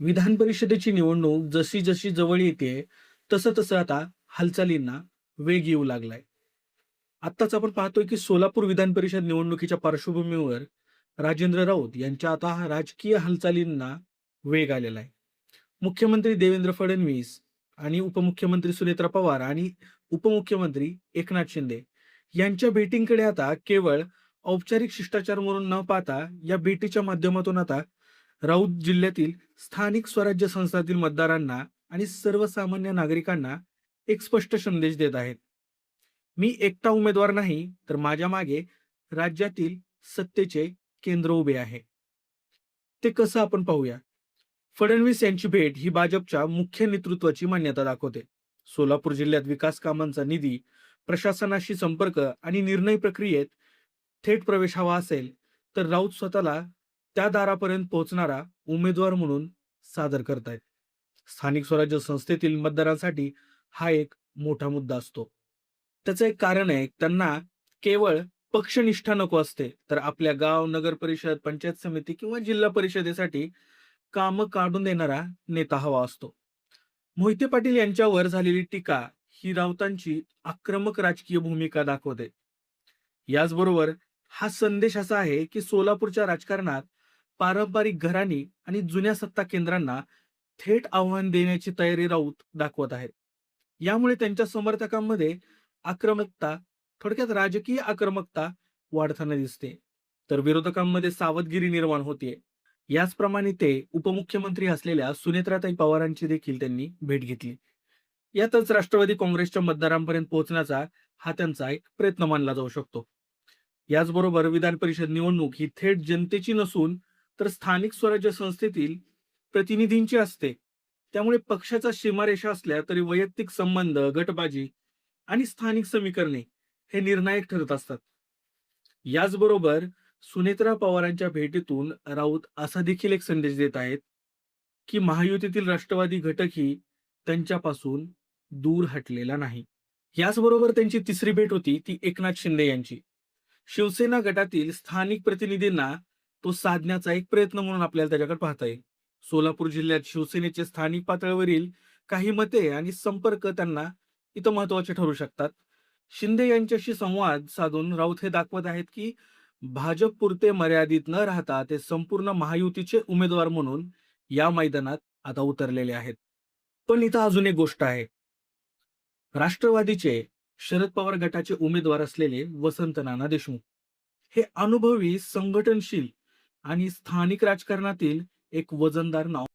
विधान परिषदेची निवडणूक जशी जशी जवळ येते तसं तसं आता हालचालींना वेग येऊ लागलाय. आत्ताच आपण पाहतोय की सोलापूर विधान परिषद निवडणुकीच्या पार्श्वभूमीवर राजेंद्र राऊत यांच्या आता राजकीय हालचालींना वेग आलेला आहे. मुख्यमंत्री देवेंद्र फडणवीस आणि उपमुख्यमंत्री सुनेत्रा पवार आणि उपमुख्यमंत्री एकनाथ शिंदे यांच्या भेटींकडे आता केवळ औपचारिक शिष्टाचार म्हणून न पाहता या भेटीच्या माध्यमातून आता राऊत जिल्ह्यातील स्थानिक स्वराज्य संस्थातील मतदारांना आणि सर्वसामान्य नागरिकांना एक स्पष्ट संदेश देत आहेत. मी एकटा उमेदवार नाही, तर माझ्या मागे राज्यातील सत्तेचे केंद्र उभे आहे. ते कसं आपण पाहूया. फडणवीस यांची भेट ही भाजपच्या मुख्य नेतृत्वाची मान्यता दाखवते. सोलापूर जिल्ह्यात विकास कामांचा निधी, प्रशासनाशी संपर्क आणि निर्णय प्रक्रियेत थेट प्रवेश हवा असेल, तर राऊत स्वतःला त्या दारापर्यंत पोहोचणारा उमेदवार म्हणून सादर करतायत. स्थानिक स्वराज्य संस्थेतील मतदारांसाठी हा एक मोठा मुद्दा असतो. त्याचं एक कारण आहे, त्यांना केवळ पक्षनिष्ठा नको असते, तर आपल्या गाव, नगर परिषद, पंचायत समिती किंवा जिल्हा परिषदेसाठी कामं काढून देणारा नेता हवा असतो. मोहिते पाटील यांच्यावर झालेली टीका ही राऊतांची आक्रमक राजकीय भूमिका दाखवते. याचबरोबर हा संदेश असा आहे की सोलापूरच्या राजकारणात पारंपरिक घराणी आणि जुन्या सत्ता केंद्रांना थेट आव्हान देण्याची तयारी राऊत दाखवत आहेत. यामुळे त्यांच्या समर्थकांमध्ये आक्रमकता, थोडक्यात राजकीय आक्रमकता वाढताना दिसते, तर विरोधकांमध्ये सावधगिरी निर्माण होते. याचप्रमाणे ते उपमुख्यमंत्री असलेल्या सुनेत्राताई पवारांची देखील त्यांनी भेट घेतली. यातच राष्ट्रवादी काँग्रेसच्या मतदारांपर्यंत पोहोचण्याचा हा त्यांचा एक प्रयत्न मानला जाऊ शकतो. याचबरोबर विधान परिषद निवडणूक ही थेट जनतेची नसून तर स्थानिक स्वराज्य संस्थेतील प्रतिनिधींची असते. त्यामुळे पक्षाचा सीमारेषा असल्या तरी वैयक्तिक संबंध, गटबाजी आणि स्थानिक समीकरणे हे निर्णायक ठरत असतात. याचबरोबर सुनेत्रा पवारांच्या भेटीतून राऊत असा देखील एक संदेश देत आहेत की महायुतीतील राष्ट्रवादी घटकही त्यांच्यापासून दूर हटलेला नाही. याचबरोबर त्यांची तिसरी भेट होती ती एकनाथ शिंदे यांची. शिवसेना गटातील स्थानिक प्रतिनिधींना तो साधण्याचा एक प्रयत्न म्हणून आपल्याला त्याच्याकडे पाहता येईल. सोलापूर जिल्ह्यात शिवसेनेचे स्थानिक पातळीवरील काही मते आणि संपर्क त्यांना इथं महत्वाचे ठरू शकतात. शिंदे यांच्याशी संवाद साधून राऊत हे दाखवत आहेत की भाजप पुरते मर्यादित न राहता ते संपूर्ण महायुतीचे उमेदवार म्हणून या मैदानात आता उतरलेले आहेत. पण इथं अजून एक गोष्ट आहे. राष्ट्रवादीचे शरद पवार गटाचे उमेदवार असलेले वसंत नाना देशमुख हे अनुभवी, संघटनशील आणि स्थानिक राजकारणातील एक वजनदार नाव